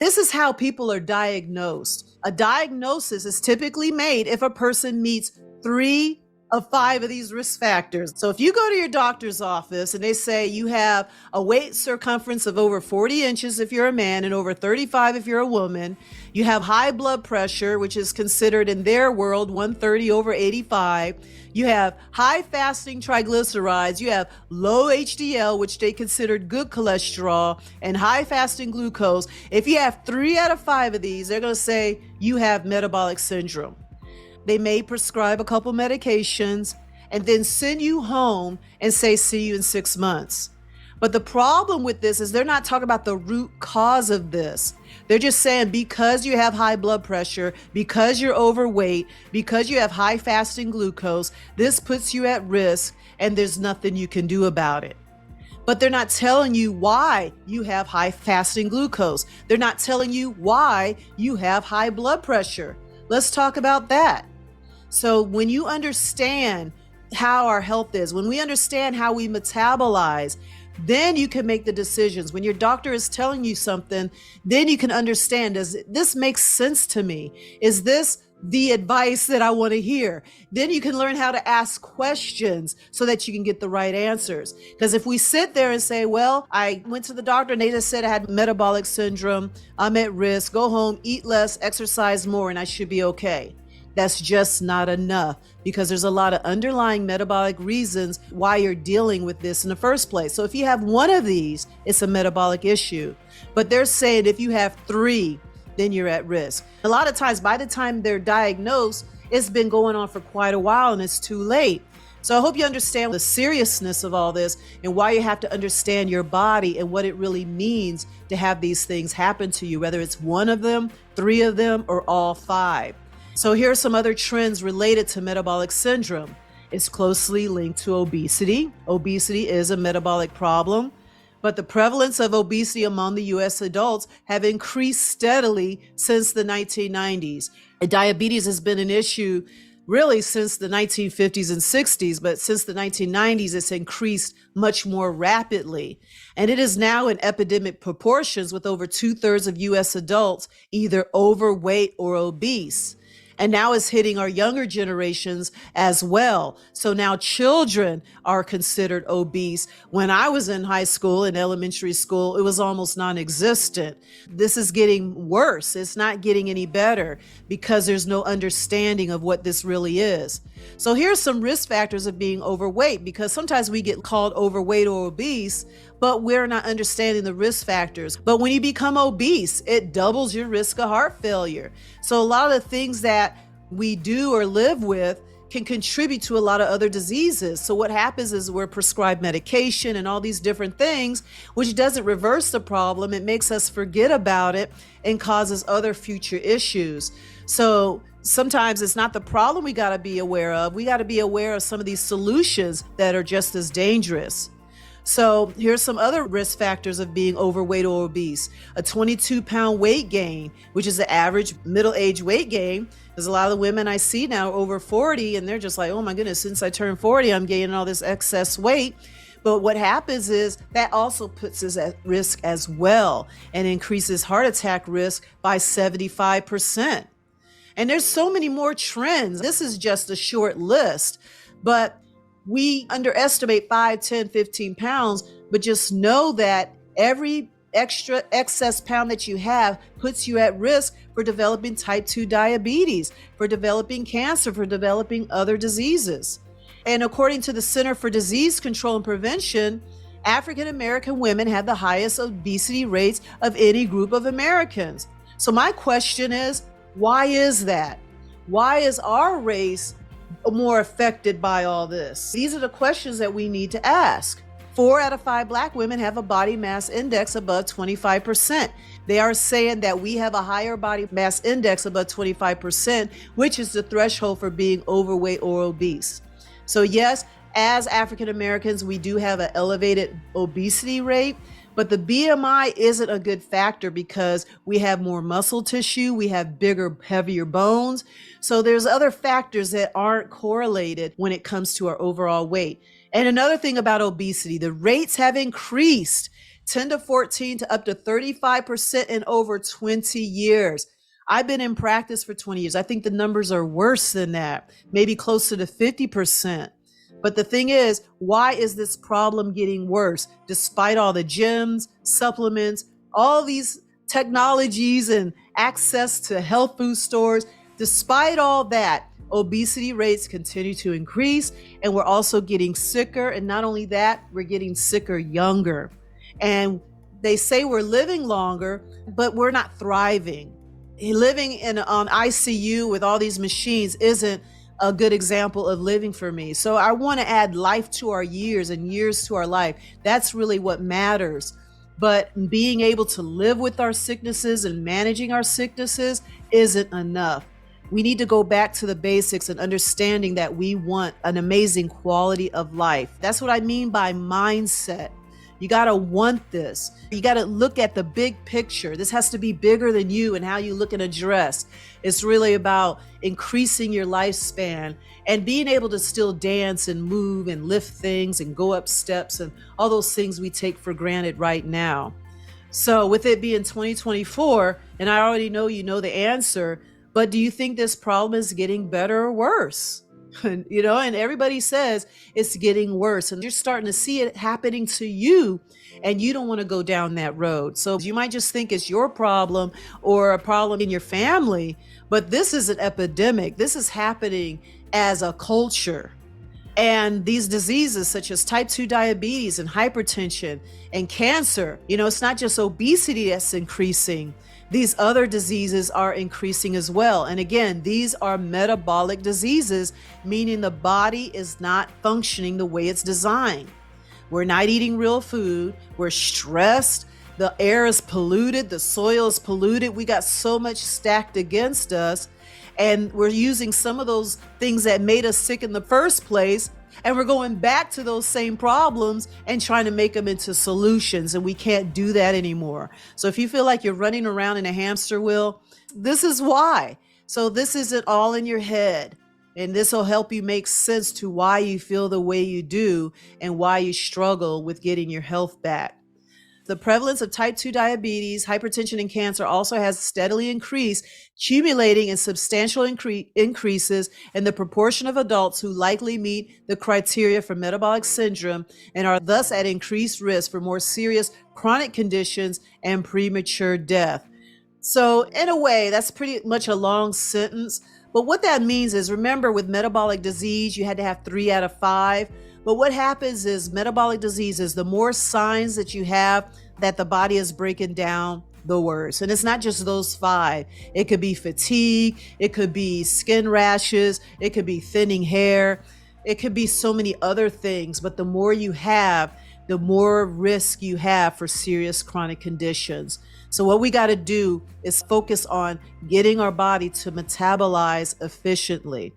This is how people are diagnosed. A diagnosis is typically made if a person meets 3 of 5 of these risk factors. So if you go to your doctor's office and they say you have a waist circumference of over 40 inches if you're a man and over 35 if you're a woman, you have high blood pressure, which is considered in their world 130 over 85, you have high fasting triglycerides, you have low HDL, which they considered good cholesterol, and high fasting glucose. If you have 3 out of 5 of these, they're going to say you have metabolic syndrome. They may prescribe a couple medications and then send you home and say, see you in 6 months. But the problem with this is they're not talking about the root cause of this. They're just saying because you have high blood pressure, because you're overweight, because you have high fasting glucose, this puts you at risk and there's nothing you can do about it. But they're not telling you why you have high fasting glucose. They're not telling you why you have high blood pressure. Let's talk about that. So when you understand how our health is, when we understand how we metabolize, then you can make the decisions. When your doctor is telling you something, then you can understand, does this make sense to me? Is this the advice that I want to hear? Then you can learn how to ask questions so that you can get the right answers. Because if we sit there and say, well, I went to the doctor and they just said I had metabolic syndrome, I'm at risk, go home, eat less, exercise more, and I should be okay. That's just not enough, because there's a lot of underlying metabolic reasons why you're dealing with this in the first place. So if you have one of these, it's a metabolic issue. But they're saying if you have 3, then you're at risk. A lot of times, by the time they're diagnosed, it's been going on for quite a while and it's too late. So I hope you understand the seriousness of all this and why you have to understand your body and what it really means to have these things happen to you, whether it's one of them, 3 of them, or all 5. So here are some other trends related to metabolic syndrome. It's closely linked to obesity. Obesity is a metabolic problem, but the prevalence of obesity among the US adults have increased steadily since the 1990s. Diabetes has been an issue really since the 1950s and 60s, but since the 1990s, it's increased much more rapidly. And it is now in epidemic proportions, with over 2/3 of US adults either overweight or obese. And now it's hitting our younger generations as well. So now children are considered obese. When I was in high school and elementary school, it was almost non-existent. This is getting worse. It's not getting any better because there's no understanding of what this really is. So here's some risk factors of being overweight, because sometimes we get called overweight or obese, but we're not understanding the risk factors. But when you become obese, it doubles your risk of heart failure. So a lot of the things that we do or live with can contribute to a lot of other diseases. So what happens is we're prescribed medication and all these different things, which doesn't reverse the problem. It makes us forget about it and causes other future issues. So sometimes it's not the problem we got to be aware of. We got to be aware of some of these solutions that are just as dangerous. So here's some other risk factors of being overweight or obese. A 22-pound weight gain, which is the average middle-age weight gain. There's a lot of the women I see now over 40, and they're just like, oh my goodness, since I turned 40, I'm gaining all this excess weight. But what happens is that also puts us at risk as well and increases heart attack risk by 75%. And there's so many more trends. This is just a short list, but we underestimate 5, 10, 15 pounds, but just know that every extra excess pound that you have puts you at risk for developing type 2 diabetes, for developing cancer, for developing other diseases. And according to the Center for Disease Control and Prevention, African American women have the highest obesity rates of any group of Americans. So my question is, why is that? Why is our race more affected by all this? These are the questions that we need to ask. 4 out of 5 Black women have a body mass index above 25%. They are saying that we have a higher body mass index above 25%, which is the threshold for being overweight or obese. So yes, as African Americans, we do have an elevated obesity rate, but the BMI isn't a good factor because we have more muscle tissue, we have bigger, heavier bones. So there's other factors that aren't correlated when it comes to our overall weight. And another thing about obesity, the rates have increased 10 to 14 to up to 35% in over 20 years. I've been in practice for 20 years. I think the numbers are worse than that, maybe closer to 50%. But the thing is, why is this problem getting worse? Despite all the gyms, supplements, all these technologies and access to health food stores, despite all that, obesity rates continue to increase, and we're also getting sicker. And not only that, we're getting sicker younger. And they say we're living longer, but we're not thriving. Living in on ICU with all these machines isn't a good example of living for me. So I want to add life to our years and years to our life. That's really what matters. But being able to live with our sicknesses and managing our sicknesses isn't enough. We need to go back to the basics and understanding that we want an amazing quality of life. That's what I mean by mindset. You got to want this. You got to look at the big picture. This has to be bigger than you and how you look at a dress. It's really about increasing your lifespan and being able to still dance and move and lift things and go up steps and all those things we take for granted right now. So with it being 2024, and I already know you know the answer, but do you think this problem is getting better or worse? And everybody says it's getting worse, and you're starting to see it happening to you, and you don't want to go down that road. So you might just think it's your problem or a problem in your family, but this is an epidemic. This is happening as a culture. And these diseases such as type 2 diabetes and hypertension and cancer, it's not just obesity that's increasing. These other diseases are increasing as well. And again, these are metabolic diseases, meaning the body is not functioning the way it's designed. We're not eating real food. We're stressed. The air is polluted. The soil is polluted. We got so much stacked against us. And we're using some of those things that made us sick in the first place. And we're going back to those same problems and trying to make them into solutions. And we can't do that anymore. So if you feel like you're running around in a hamster wheel, this is why. So this isn't all in your head. And this will help you make sense to why you feel the way you do and why you struggle with getting your health back. The prevalence of type 2 diabetes, hypertension, and cancer also has steadily increased, accumulating in substantial increases in the proportion of adults who likely meet the criteria for metabolic syndrome and are thus at increased risk for more serious chronic conditions and premature death. So in a way, that's pretty much a long sentence. But what that means is, remember, with metabolic disease, you had to have 3 out of 5. But what happens is metabolic diseases, the more signs that you have that the body is breaking down, the worse. And it's not just those 5. It could be fatigue. It could be skin rashes. It could be thinning hair. It could be so many other things. But the more you have, the more risk you have for serious chronic conditions. So what we got to do is focus on getting our body to metabolize efficiently.